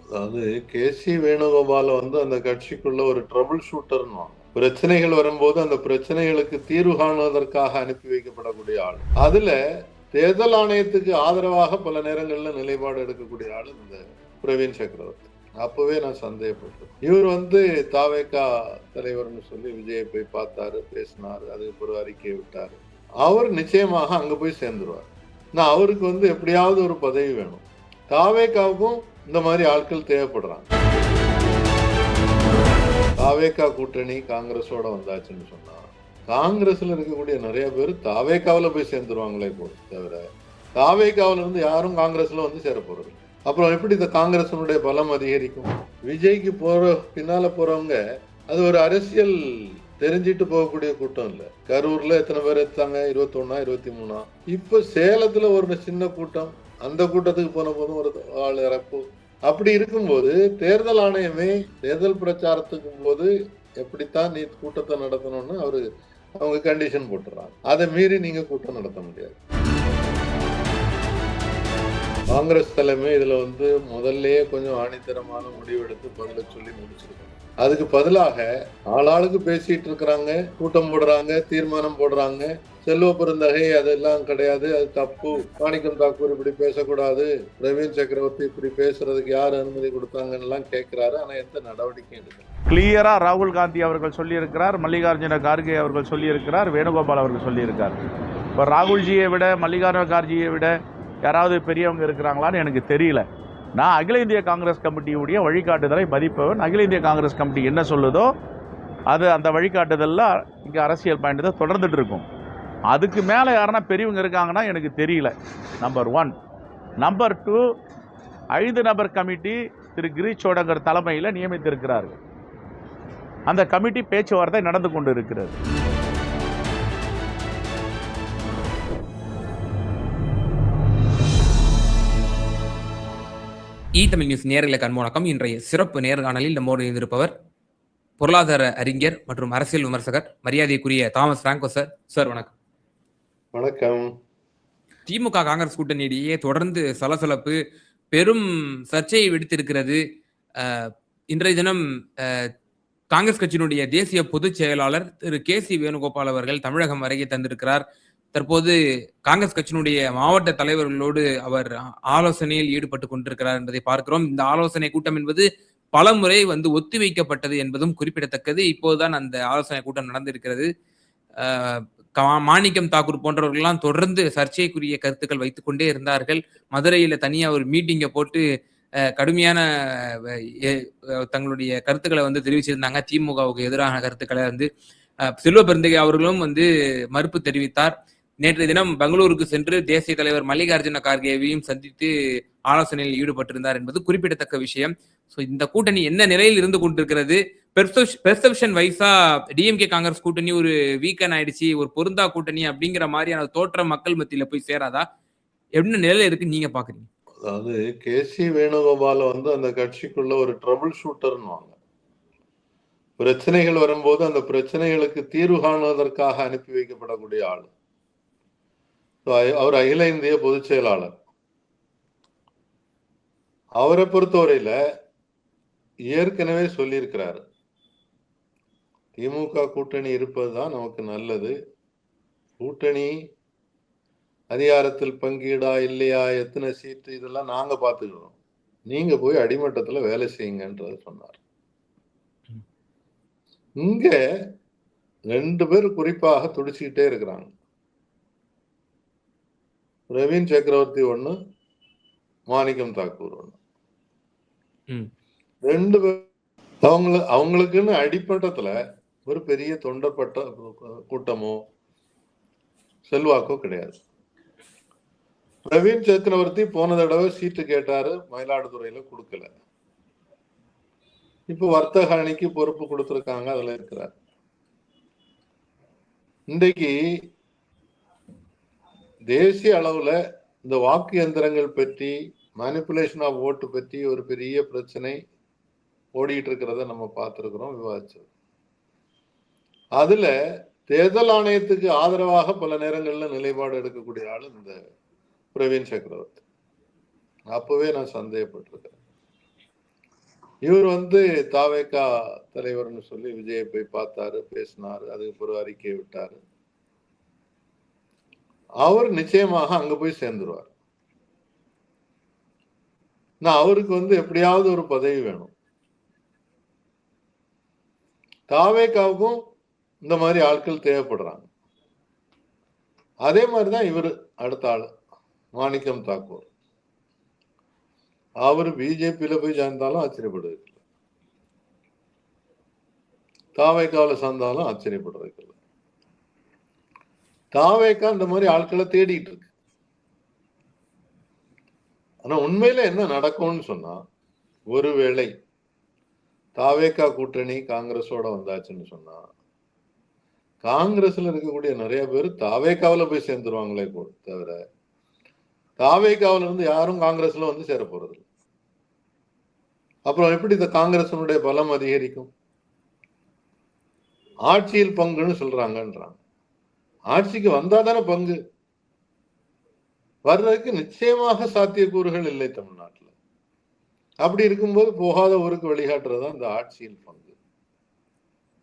அதாவது கே.சி. வேணுகோபால அந்த கட்சிக்குள்ள ஒரு ட்ரபிள் ஷூட்டர்னுவாங்க. பிரச்சனைகள் வரும்போது அந்த பிரச்சனைகளுக்கு தீர்வு காணுவதற்காக அனுப்பி வைக்கப்படக்கூடிய ஆள். அதுல தேர்தல் ஆணையத்துக்கு ஆதரவாக பல நேரங்கள்ல நிலைப்பாடு எடுக்கக்கூடிய ஆள் இந்த பிரவீன் சக்கரவர்த்தி. அப்பவே நான் சந்தேகப்பட்டேன். இவர் தாவேகா தலைவர்னு சொல்லி விஜயை போய் பார்த்தாரு, பேசினாரு, அதுக்கு ஒரு அறிக்கையை விட்டாரு. அவர் நிச்சயமாக அங்க போய் சேர்ந்துருவார். நான் அவருக்கு எப்படியாவது ஒரு பதவி வேணும். தாவேகாவுக்கும் இந்த மாதிரி ஆட்கள் தேவைப்படுறாங்க. தாவேகா கூட்டணி காங்கிரஸோட வந்தாச்சுன்னு சொன்னா காங்கிரஸ்ல இருக்கக்கூடிய நிறைய பேர் தாவேகாவில போய் சேர்ந்துருவாங்களே கூட தவிர தாவேகாவில இருந்து யாரும் காங்கிரஸ்ல சேர போறது. அப்புறம் எப்படி இந்த காங்கிரஸினுடைய பலம் அதிகரிக்கும்? விஜய்க்கு பின்னால போறவங்க அது ஒரு அரசியல் தெரிஞ்சிட்டு போகக்கூடிய கூட்டம் இல்ல. கரூர்ல எத்தனை பேர் எடுத்தாங்க? 21 23. இப்ப சேலத்துல ஒரு சின்ன கூட்டம், அந்த கூட்டத்துக்கு போன போதும் ஒரு ஆள் இறப்பு. அப்படி இருக்கும்போது தேர்தல் ஆணையமே தேர்தல் பிரச்சாரத்துக்கு போது எப்படித்தான் நீ கூட்டத்தை நடத்தணும்னு அவங்க கண்டிஷன் போட்டுறாங்க. அதை மீறி நீங்க கூட்டம் நடத்த முடியாது. காங்கிரஸ் தலைமை இதுல முதல்லயே கொஞ்சம் ஆணித்தரமான முடிவெடுத்து பதில சொல்லி முடிச்சிருக்காங்க. அதுக்கு பதிலாக ஆளாளுக்கு பேசிட்டு இருக்கிறாங்க, கூட்டம் போடுறாங்க, தீர்மானம் போடுறாங்க. செல்வ பெருந்தகை அதெல்லாம் கிடையாது, அது தப்பு, மாணிக்கம் தாக்கூர் இப்படி பேசக்கூடாது, பிரவீன் சக்கரவர்த்தி இப்படி பேசுறதுக்கு யார் அனுமதி கொடுத்தாங்கன்னு கேட்கிறாரு. ஆனா எந்த நடவடிக்கையும் எடுக்கல. கிளியரா ராகுல் காந்தி அவர்கள் சொல்லியிருக்கிறார், மல்லிகார்ஜுன கார்கே அவர்கள் சொல்லியிருக்கிறார், வேணுகோபால் அவர்கள் சொல்லியிருக்கார். இப்போ ராகுல்ஜியை விட மல்லிகார்ஜுன கார்கேயை விட யாராவது பெரியவங்க இருக்கிறாங்களான்னு எனக்கு தெரியல. நான் அகில இந்திய காங்கிரஸ் கமிட்டியுடைய வழிகாட்டுதலை மதிப்பவன். அகில இந்திய காங்கிரஸ் கமிட்டி என்ன சொல்லுதோ அது அந்த வழிகாட்டுதலில் இங்கே அரசியல் பயணத்தை தொடர்ந்துட்டு இருக்கும். அதுக்கு மேலே யாருன்னா பெரியவங்க இருக்காங்கன்னா எனக்கு தெரியல. நம்பர் 1. நம்பர் 2, 5 நபர் கமிட்டி திரு கிரீஷ் சோடங்கர் தலைமையில் நியமித்திருக்கிறார்கள். அந்த கமிட்டி பேச்சுவார்த்தை நடந்து கொண்டு இருக்கிறது. தமிழ் நியூஸ் நேயர்களுக்கு அன்பு வணக்கம். இன்றைய சிறப்பு நேர்காணலில் நம்மோடு இருந்திருப்பவர் பொருளாதார அறிஞர் மற்றும் அரசியல் விமர்சகர் மரியாதைக்குரிய தாமஸ் பிராங்கோ சார். சார் வணக்கம். வணக்கம். திமுக காங்கிரஸ் கூட்டணியிடையே தொடர்ந்து சலசலப்பு, பெரும் சர்ச்சையை விடுத்திருக்கிறது. இன்றைய தினம் காங்கிரஸ் கட்சியினுடைய தேசிய பொதுச் செயலாளர் திரு கே.சி. வேணுகோபால் அவர்கள் தமிழகம் வருகை தந்திருக்கிறார். தற்போது காங்கிரஸ் கட்சியினுடைய மாவட்ட தலைவர்களோடு அவர் ஆலோசனையில் ஈடுபட்டு கொண்டிருக்கிறார் என்பதை பார்க்கிறோம். இந்த ஆலோசனை கூட்டம் என்பது பல முறை ஒத்திவைக்கப்பட்டது என்பதும் குறிப்பிடத்தக்கது. இப்போதுதான் அந்த ஆலோசனை கூட்டம் நடந்திருக்கிறது. மாணிக்கம் தாக்கூர் போன்றவர்கள்லாம் தொடர்ந்து சர்ச்சைக்குரிய கருத்துக்கள் வைத்துக் கொண்டே இருந்தார்கள். மதுரையில தனியா ஒரு மீட்டிங்கை போட்டு கடுமையான தங்களுடைய கருத்துக்களை தெரிவிச்சிருந்தாங்க. திமுகவுக்கு எதிரான கருத்துக்களை செல்வ பெருந்தகை அவர்களும் மறுப்பு தெரிவித்தார். நேற்றைய தினம் பெங்களூருக்கு சென்று தேசிய தலைவர் மல்லிகார்ஜுன கார்கேவையும் சந்தித்து ஆலோசனையில் ஈடுபட்டிருந்தார் என்பது குறிப்பிடத்தக்க விஷயம். இந்த கூட்டணி என்ன நிலையில் இருந்து கொண்டிருக்கிறது? பெர்செப்ஷன் வைஸா டிஎம்கே காங்கிரஸ் கூட்டணி ஒரு வீக்கன் ஆயிடுச்சு, ஒரு பொருந்தா கூட்டணி அப்படிங்கிற மாதிரியான தோற்றம் மக்கள் மத்தியில போய் சேராதா? என்ன நிலையில இருக்கு நீங்க பாக்குறீங்க? அதாவது கே.சி. வேணுகோபால அந்த கட்சிக்குள்ள ஒரு ட்ரபிள் ஷூட்டர்னுவாங்க. பிரச்சனைகள் வரும்போது அந்த பிரச்சனைகளுக்கு தீர்வு காணுவதற்காக அனுப்பி வைக்கப்படக்கூடிய ஆள். அவர் அகில இந்திய பொதுச் செயலாளர். அவரை பொறுத்தவரையில ஏற்கனவே சொல்லியிருக்கிறாரு, திமுக கூட்டணி இருப்பதுதான் நமக்கு நல்லது, கூட்டணி அதிகாரத்தில் பங்கீடா இல்லையா, எத்தனை சீட்டு, இதெல்லாம் நாங்க பாத்துக்கிறோம், நீங்க போய் அடிமட்டத்துல வேலை செய்யுங்கன்றது சொன்னார். இங்க 2 பேர் குறிப்பாக துடிச்சுக்கிட்டே இருக்கிறாங்க. பிரவீன் சக்கரவர்த்தி ஒண்ணு, மாணிக்கம் தாக்கூர் ஒண்ணு. 2 பேர் அவங்களுக்குன்னு அடிப்பட்டத்துல ஒரு பெரிய தொண்டப்பட்ட கூட்டமோ செல்வாக்கோ கிடையாது. பிரவீன் சக்கரவர்த்தி போன தடவை சீட்டு கேட்டாரு, மயிலாடுதுறையில கொடுக்கல. இப்ப வர்த்தக அணிக்கு பொறுப்பு கொடுத்திருக்காங்க, அதுல இருக்கிறார். இன்றைக்கு தேசிய அளவுல இந்த வாக்கு எந்திரங்கள் பற்றி, மேனிபுலேஷன் ஆஃப் ஓட்டு பற்றி ஒரு பெரிய பிரச்சனை ஓடிட்டு இருக்கிறத நம்ம பார்த்திருக்கிறோம், விவாதிச்சோம். அதுல தேர்தல் ஆணையத்துக்கு ஆதரவாக பல நேரங்கள்ல நிலைப்பாடு எடுக்கக்கூடிய ஆளு இந்த பிரவீன் சக்கரவர்த்தி. அப்பவே நான் சந்தேகப்பட்டிருக்கேன். இவர் வந்து தாவேகா தலைவர்னு சொல்லி விஜயை போய் பார்த்தாரு, பேசினாரு, அதுக்கு பிறகு அறிக்கை விட்டாரு. அவர் நிச்சயமாக அங்க போய் சேர்ந்துருவார். நான் அவருக்கு வந்து எப்படியாவது ஒரு பதவி வேணும். தாவேகாவுக்கும் இந்த மாதிரி ஆட்கள் தேவைப்படுறாங்க. அதே மாதிரிதான் இவர் அடுத்த ஆள் மாணிக்கம் தாக்கூர். அவர் பிஜேபியில போய் சேர்ந்தாலும் ஆச்சரியப்படுவதில்லை, தாவேகாவில் சேர்ந்தாலும் ஆச்சரியப்படுவதில்லை. தாவேகா இந்த மாதிரி ஆட்களை தேடிட்டு இருக்கு. ஆனா உண்மையில என்ன நடக்கும்னு சொன்னா, ஒருவேளை தாவேகா கூட்டணி காங்கிரஸோட வந்தாச்சுன்னு சொன்னா, காங்கிரஸ்ல இருக்கக்கூடிய நிறைய பேர் தாவேகாவில போய் சேர்ந்துருவாங்களே தவிர தாவேகாவில இருந்து யாரும் காங்கிரஸ்ல வந்து சேர போறது. அப்புறம் எப்படி இந்த காங்கிரஸினுடைய பலம் அதிகரிக்கும்? ஆட்சியில் பங்குன்னு சொல்றாங்கன்றாங்க. ஆட்சிக்கு வந்தாதானே பங்கு. வர்றதுக்கு நிச்சயமாக சாத்தியக்கூறுகள் இல்லை தமிழ்நாட்டில். அப்படி இருக்கும்போது போகாத ஊருக்கு வழிகாட்டுறது தான் இந்த ஆட்சியில் பங்கு.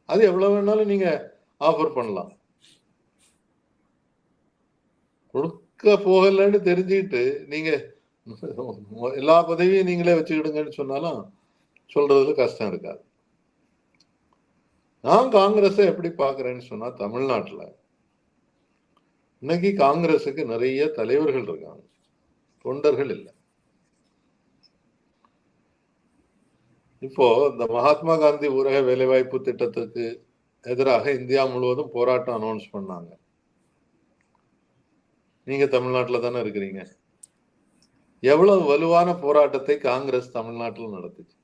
அது எவ்வளவு வேணாலும் நீங்க ஆஃபர் பண்ணலாம். கொடுக்க போகலன்னு தெரிஞ்சுக்கிட்டு நீங்க எல்லா பதவியும் நீங்களே வச்சுக்கிடுங்கன்னு சொன்னாலும் சொல்றதுல கஷ்டம் இருக்காது. நான் காங்கிரஸை எப்படி பாக்குறேன்னு சொன்னா, தமிழ்நாட்டுல இன்னைக்கு காங்கிரஸுக்கு நிறைய தலைவர்கள் இருக்காங்க, தொண்டர்கள் இல்லை. இப்போ இந்த மகாத்மா காந்தி ஊரக வேலைவாய்ப்பு திட்டத்துக்கு எதிராக இந்தியா முழுவதும் போராட்டம் அனௌன்ஸ் பண்ணாங்க. நீங்க தமிழ்நாட்டில் தானே இருக்கிறீங்க. எவ்வளவு வலுவான போராட்டத்தை காங்கிரஸ் தமிழ்நாட்டில் நடத்துச்சு.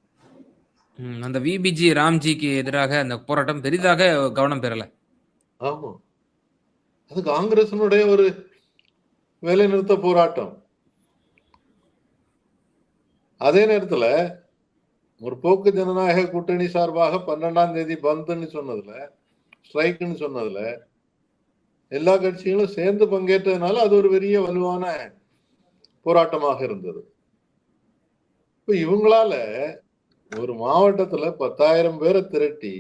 அந்த விபிஜி ராம்ஜிக்கு எதிராக அந்த போராட்டம் பெரிதாக கவனம் பெறல. ஆமா, அது காங்கிரசினுடைய ஒரு வேலை நிறுத்த போராட்டம். அதே நேரத்துல முற்போக்கு ஜனநாயக கூட்டணி சார்பாக 12ஆம் தேதி பந்துன்னு சொன்னதுல, ஸ்ட்ரைக்குன்னு சொன்னதுல எல்லா கட்சிகளும் சேர்ந்து பங்கேற்றதுனால அது ஒரு பெரிய வலுவான போராட்டமாக இருந்தது. இப்ப இவங்களால ஒரு மாவட்டத்துல 10,000 பேரை திரட்டி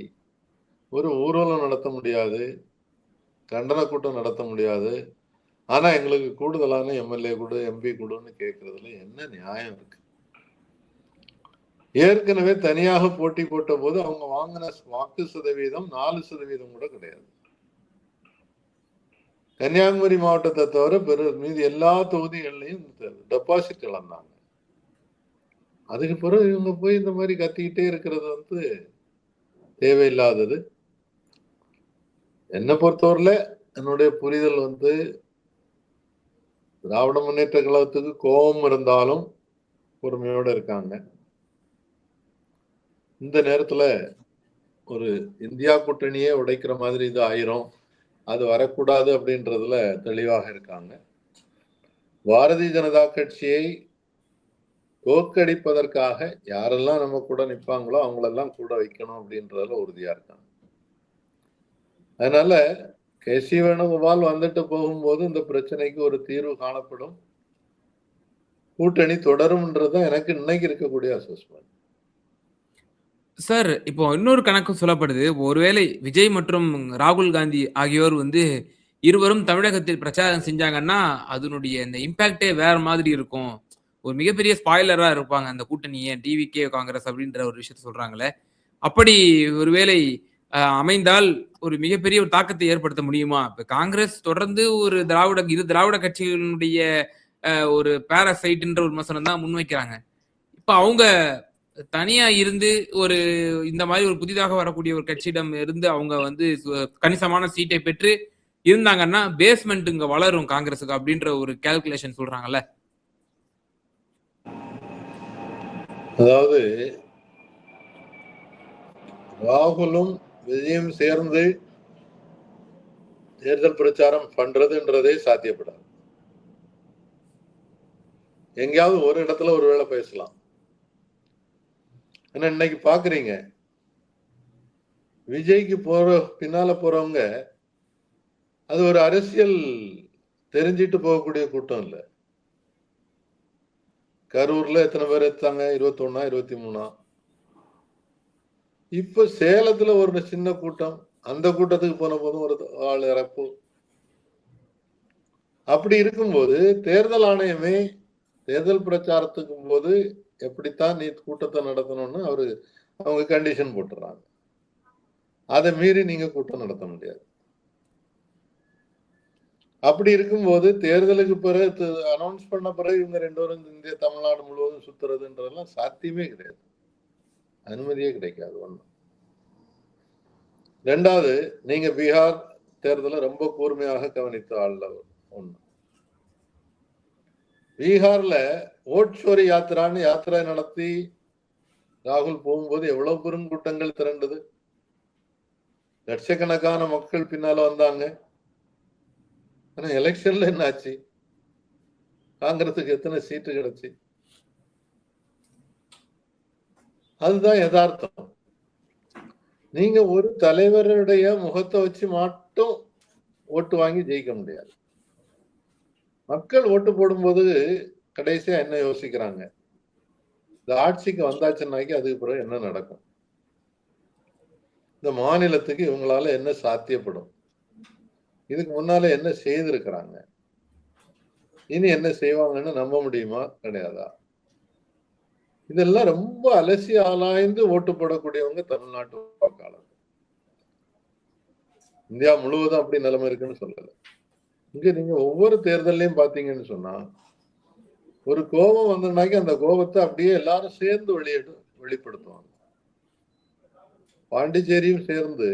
ஒரு ஊர்வலம் நடத்த முடியாது, கண்டன கூட்டம் நடத்த முடியாது. ஆனா எங்களுக்கு கூடுதலான எம்எல்ஏ கொடு, எம்பி கொடுன்னு கேட்கறதுல என்ன நியாயம் இருக்கு? ஏற்கனவே தனியாக போட்டி போட்ட போது அவங்க வாங்கின வாக்கு சதவீதம் 4% கூட கிடையாது. கன்னியாகுமரி மாவட்டத்தை தவிர மீது எல்லா தொகுதிகள்லையும் டெபாசிட் இழந்தாங்க. அதுக்கு பிறகு இவங்க போய் இந்த மாதிரி கத்திக்கிட்டே இருக்கிறது வந்து தேவையில்லாதது. என்னை பொறுத்தவரையில என்னுடைய புரிதல் வந்து, திராவிட முன்னேற்ற கழகத்துக்கு கோபம் இருந்தாலும் பொறுமையோட இருக்காங்க. இந்த நேரத்துல ஒரு இந்தியா கூட்டணியே உடைக்கிற மாதிரி இது ஆயிரும், அது வரக்கூடாது அப்படின்றதுல தெளிவாக இருக்காங்க. பாரதிய ஜனதா கட்சியை தோற்கடிப்பதற்காக யாரெல்லாம் நம்ம கூட நிற்பாங்களோ அவங்களெல்லாம் கூட வைக்கணும் அப்படின்றதுல உறுதியா இருக்காங்க. அதனால கே.சி. வேணுகோபால் வந்துட்டு போகும்போது இந்த பிரச்சனைக்கு ஒரு தீர்வு காணப்படும், கூட்டணி தொடரும்ன்றதுதான் எனக்கு இன்னைக்கு இருக்கக்கூடிய அசஸ்மெண்ட். சார், இப்போ இன்னொரு கணக்கு சொல்லப்படுது. ஒருவேளை விஜய் மற்றும் ராகுல் காந்தி ஆகியோர் வந்து இருவரும் தமிழகத்தில் பிரச்சாரம் செஞ்சாங்கன்னா அதனுடைய இந்த இம்பாக்டே வேற மாதிரி இருக்கும். ஒரு மிகப்பெரிய ஸ்பாய்லரா இருப்பாங்க அந்த கூட்டணியை, டிவிகே காங்கிரஸ் அப்படின்ற ஒரு விஷயத்த சொல்றாங்களே. அப்படி ஒருவேளை அமைந்தால் ஒரு மிகப்பெரிய ஒரு தாக்கத்தை ஏற்படுத்த முடியுமா? இப்ப காங்கிரஸ் தொடர்ந்து ஒரு இரு திராவிட கட்சிகளுடைய ஒரு பாராசைட்ன்ற ஒரு விமர்சனம் தான் முன்வைக்கிறாங்க. இப்ப அவங்க தனியா இருந்து ஒரு இந்த மாதிரி ஒரு புதிதாக வரக்கூடிய ஒரு கட்சியிடம் இருந்து அவங்க வந்து கணிசமான சீட்டை பெற்று இருந்தாங்கன்னா பேஸ்மெண்ட் இங்க வளரும் காங்கிரஸுக்கு அப்படின்ற ஒரு கால்குலேஷன் சொல்றாங்கல்ல. அதாவது ராகுலும் விஜயும் சேர்ந்து தேர்தல் பிரச்சாரம் பண்றதுன்றதே சாத்தியப்படாது. எங்கேயாவது ஒரு இடத்துல ஒருவேளை பேசலாம். ஆனா இன்னைக்கு பாக்குறீங்க, விஜய்க்கு பின்னால போறவங்க அது ஒரு அரசியல் தெரிஞ்சிட்டு போகக்கூடிய கூட்டம் இல்ல. கரூர்ல எத்தனை பேர் எடுத்தாங்க? 21, 23. இப்ப சேலத்துல ஒரு சின்ன கூட்டம், அந்த கூட்டத்துக்கு போன போதும் ஒரு ஆள் இறப்பு. அப்படி இருக்கும்போது தேர்தல் ஆணையமே தேர்தல் பிரச்சாரத்துக்கும் போது எப்படித்தான் நீ கூட்டத்தை நடத்தணும்னு அவங்க கண்டிஷன் போட்டுறாங்க. அதை மீறி நீங்க கூட்டம் நடத்த முடியாது. அப்படி இருக்கும்போது தேர்தலுக்கு பிறகு அனௌன்ஸ் பண்ண பிறகு இவங்க 2 பேரும் இந்திய தமிழ்நாடு முழுவதும் சுத்துறதுன்றதெல்லாம் சாத்தியமே கிடையாது. அனுமதியே கிடைக்காது. ஒண்ணு. 2வது, நீங்க பீகார் தேர்தலை ரொம்ப கூர்மையாக கவனித்த ஆள்ல ஒண்ணு. பீகார்ல ஓட் சோரி யாத்திரான்னு யாத்திரை நடத்தி ராகுல் போகும்போது எவ்வளவு பெருங்கூட்டங்கள் திரண்டது. லட்சக்கணக்கான மக்கள் பின்னால வந்தாங்க. ஆனா எலெக்ஷன்ல என்ன ஆச்சு? காங்கிரஸுக்கு எத்தனை சீட்டு கிடைச்சு? அதுதான் யதார்த்தம். நீங்க ஒரு தலைவருடைய முகத்தை வச்சு மட்டும் ஓட்டு வாங்கி ஜெயிக்க முடியாது. மக்கள் ஓட்டு போடும்போது கடைசியா என்ன யோசிக்கிறாங்க? இந்த ஆட்சிக்கு வந்தாச்சுன்னாக்கி அதுக்கு பிறகு என்ன நடக்கும்? இந்த மாநிலத்துக்கு இவங்களால என்ன சாத்தியப்படும்? இதுக்கு முன்னால என்ன செய்திருக்கிறாங்க? இனி என்ன செய்வாங்கன்னு நம்ப முடியுமா? கிடையாதா? இதெல்லாம் ரொம்ப அலசி ஆராய்ந்து ஓட்டு போடக்கூடியவங்க தமிழ்நாட்டு வாக்காளர். இந்தியா முழுவதும் அப்படி நிலைமை இருக்குன்னு சொல்லல. இங்க நீங்க ஒவ்வொரு தேர்தலையும் பாத்தீங்கன்னு சொன்னா ஒரு கோபம் வந்தனாக்கி அந்த கோபத்தை அப்படியே எல்லாரும் சேர்ந்து வெளிப்படுத்துவாங்க. பாண்டிச்சேரியும் சேர்ந்து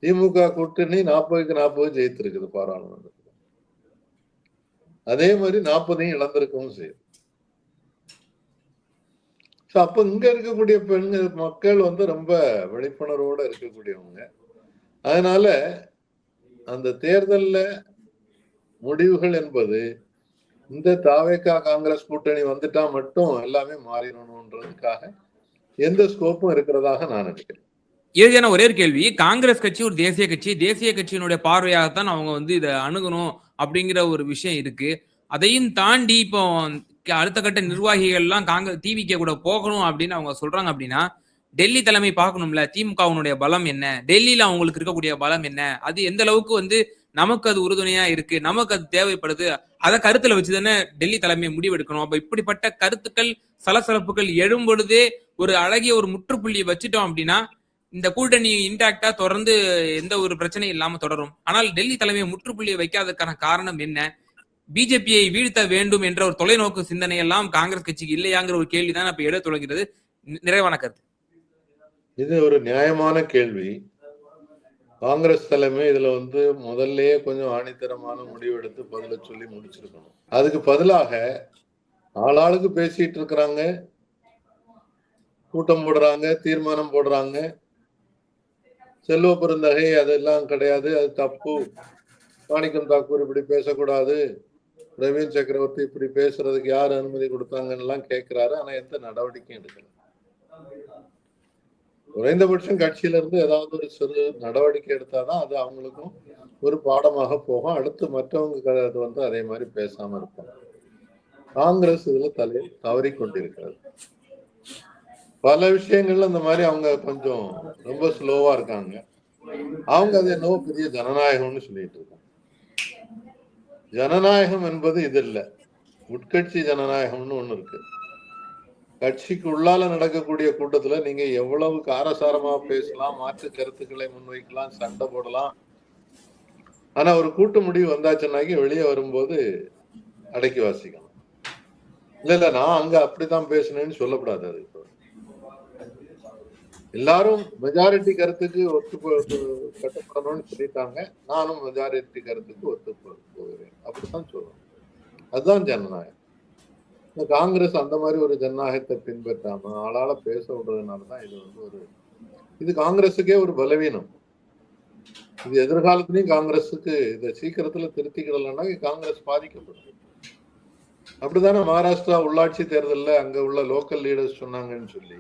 திமுக கூட்டணி 40க்கு 40 ஜெயித்திருக்குது பாராளுமன்றத்தில். அதே மாதிரி 40ஐயும் இழந்திருக்கவும் செய்யுது. அப்ப இங்க இருக்கக்கூடிய மக்கள் ரொம்ப விழிப்புணர்வோட இருக்கக்கூடியவங்க. அதனால அந்த தேர்தல்ல முடிவுகள் என்பது இந்த தாவேகா காங்கிரஸ் கூட்டணி வந்துட்டா மட்டும் எல்லாமே மாறிடணும்ன்றதுக்காக எந்த ஸ்கோப்பும் இருக்கிறதாக நான் நினைக்கிறேன். இறுதியான ஒரே ஒரு கேள்வி. காங்கிரஸ் கட்சி ஒரு தேசிய கட்சி. தேசிய கட்சியினுடைய பார்வையாகத்தான் அவங்க இதை அணுகணும் அப்படிங்கிற ஒரு விஷயம் இருக்கு. அதையும் தாண்டி இப்போ அடுத்த கட்ட நிர்வாகிகள் எல்லாம் டிவிகே கூட போகணும் அப்படின்னு அவங்க சொல்றாங்க அப்படின்னா டெல்லி தலைமை பார்க்கணும்ல. திமுகவுடைய பலம் என்ன, டெல்லியில அவங்களுக்கு இருக்கக்கூடிய பலம் என்ன, அது எந்த அளவுக்கு நமக்கு அது உறுதுணையா இருக்கு, நமக்கு அது தேவைப்படுது, அதை கருத்துல வச்சுதானே டெல்லி தலைமை முடிவெடுக்கணும். அப்ப இப்படிப்பட்ட கருத்துக்கள் சலசலப்புகள் எழும் பொழுதே ஒரு அழகிய ஒரு முற்றுப்புள்ளி வச்சுட்டோம் அப்படின்னா இந்த கூட்டணி இன்டாக்டா தொடர்ந்து எந்த ஒரு பிரச்சனையும் இல்லாம தொடரும். ஆனால் டெல்லி தலைமையை முற்றுப்புள்ளியை வைக்காததுக்கான காரணம் என்ன? பிஜேபியை வீழ்த்த வேண்டும் என்ற ஒரு தொலைநோக்கு சிந்தனை எல்லாம் காங்கிரஸ் கட்சிக்கு இல்லையாங்கிற ஒரு கேள்விதான் இப்ப எழ தொடங்கிறது. நிறைவான கருத்து. இது ஒரு நியாயமான கேள்வி. காங்கிரஸ் தலைமை இதுல முதல்லயே கொஞ்சம் ஆணித்தரமான முடிவு எடுத்து பதில சொல்லி முடிச்சிருக்கணும். அதுக்கு பதிலாக ஆளாளுக்கு பேசிட்டு இருக்கிறாங்க, கூட்டம் போடுறாங்க, தீர்மானம் போடுறாங்க. செல்வ பெருந்தகை அதெல்லாம் கிடையாது, அது தப்பு, மாணிக்கம் தாக்கூர் இப்படி பேசக்கூடாது, பிரவீன் சக்கரவர்த்தி இப்படி பேசுறதுக்கு யார் அனுமதி கொடுத்தாங்கன்னு எல்லாம் கேட்கிறாரு. ஆனா எந்த நடவடிக்கையும் எடுக்கல. குறைந்தபட்சம் கட்சியில இருந்து ஏதாவது ஒரு சிறு நடவடிக்கை எடுத்தாதான் அது அவங்களுக்கும் ஒரு பாடமாக போகும். அடுத்து மற்றவங்க அதே மாதிரி பேசாம இருப்பாங்க. காங்கிரஸ் இதுல தவறி கொண்டிருக்கிறது. பல விஷயங்கள்ல இந்த மாதிரி அவங்க கொஞ்சம் ரொம்ப ஸ்லோவா இருக்காங்க. அவங்க அது என்னவோ பெரிய ஜனநாயகம்னு சொல்லிட்டு இருக்காங்க. ஜனநாயகம் என்பது இது இல்ல, உட்கட்சி ஜனநாயகம்னு ஒண்ணு இருக்கு. கட்சிக்கு உள்ளால நடக்கக்கூடிய கூட்டத்துல நீங்க எவ்வளவு காரசாரமா பேசலாம், மாற்று கருத்துக்களை முன்வைக்கலாம், சண்டை போடலாம். ஆனா ஒரு கூட்டு முடிவு வந்தாச்சுன்னாக்கி வெளியே வரும்போது அடக்கி வாசிக்கணும். இல்ல நான் அங்க அப்படித்தான் பேசினேன்னு சொல்லக்கூடாது. அது எல்லாரும் மெஜாரிட்டி கருத்துக்கு கட்டுப்படணும்னு சொல்லிட்டாங்க, நானும் மெஜாரிட்டி கருத்துக்கு ஒத்து போகிறேன் அப்படித்தான் சொல்லணும். அதுதான் ஜனநாயகம். காங்கிரஸ் அந்த மாதிரி ஒரு ஜனநாயகத்தை பின்பற்றாம ஆளால பேச விடுறதுனாலதான் இது காங்கிரஸுக்கே ஒரு பலவீனம். இது எதிர்காலத்திலையும் காங்கிரஸுக்கு இதை சீக்கிரத்துல திருத்திக்கிடலன்னா காங்கிரஸ் பாதிக்கப்படும். அப்படித்தானே மகாராஷ்டிரா உள்ளாட்சி தேர்தல்ல அங்க உள்ள லோக்கல் லீடர்ஸ் சொன்னாங்கன்னு சொல்லி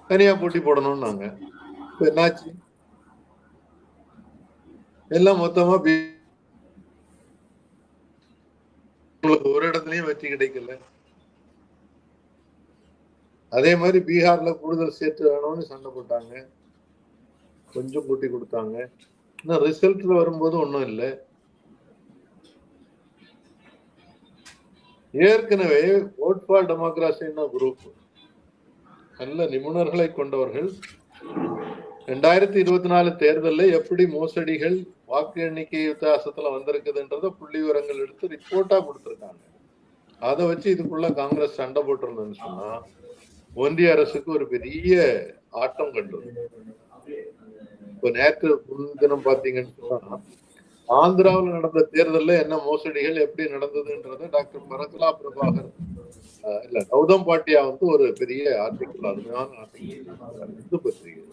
தனியா போட்டி போடணும்னாங்க. இப்ப என்னாச்சு? எல்லாம் மொத்தமா உங்களுக்கு ஒரு இடத்துலயும் வெற்றி கிடைக்கல. அதே மாதிரி பீகார்ல கூடுதல் சீட்டு வேணும்னு சண்டை போட்டாங்க, கொஞ்சம் கூட்டி கொடுத்தாங்க. இன்னும் ரிசல்ட்ல வரும்போது ஒன்றும் இல்லை. ஏற்கனவே ஓட் ஃபார் டெமோக்ராசின்னா குரூப் நல்ல நிபுணர்களை கொண்டவர்கள் 2024 தேர்தலில் எப்படி மோசடிகள் வாக்கு எண்ணிக்கை வித்தியாசத்துல வந்திருக்குதுன்றத புள்ளி விவரங்கள் எடுத்து ரிப்போர்ட்டா கொடுத்திருக்காங்க. அதை வச்சு இதுக்குள்ள காங்கிரஸ் சண்டை போட்டிருந்ததுன்னு சொன்னா ஒன்றிய அரசுக்கு ஒரு பெரிய ஆட்டம் கண்டு. இப்போ நேற்று முன்தினம் பாத்தீங்கன்னு சொன்னா ஆந்திராவில் நடந்த தேர்தலில் என்ன மோசடிகள் எப்படி நடந்ததுன்றத டாக்டர் பரத்லா பிரபாகர் இல்ல கௌதம் பாட்டியா வந்து ஒரு பெரிய ஆர்டிகிள், அருமையான ஆர்டிகிள் பத்திரிகை.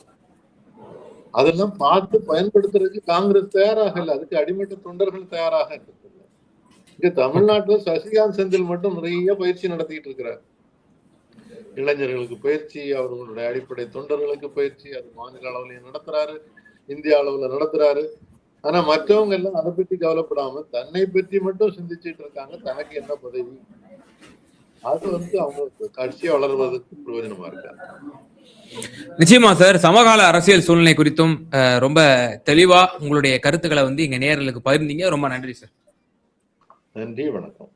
அதெல்லாம் பார்த்து பயன்படுத்துறதுக்கு காங்கிரஸ் தயாராக இல்லை, அதுக்கு அடிமட்ட தொண்டர்கள் தயாராக இருக்கு. இங்க தமிழ்நாட்டுல சசிகாந்த் செந்தில் மட்டும் நிறைய பயிற்சி நடத்திட்டு இருக்கிறார். இளைஞர்களுக்கு பயிற்சி, அவர்களுடைய அடிப்படை தொண்டர்களுக்கு பயிற்சி, அது மாநில அளவுலயும் நடத்துறாரு, இந்திய அளவுல நடத்துறாரு. ஆனா மற்றவங்க எல்லாம் அதை பத்தி கவலைப்படாம தன்னை பற்றி மட்டும் சிந்திச்சுட்டு இருக்காங்க. தனக்கு என்ன பதவி, அது வந்து அவங்க கட்சியை வளர்வதற்கு பிரயோஜனமா இருக்காங்க. நிச்சயமா சார், சமகால அரசியல் சூழ்நிலை குறித்தும் ரொம்ப தெளிவா உங்களுடைய கருத்துக்களை வந்து இங்க நேயர்களுக்கு பகிர்ந்தீங்க. ரொம்ப நன்றி சார். நன்றி, வணக்கம்.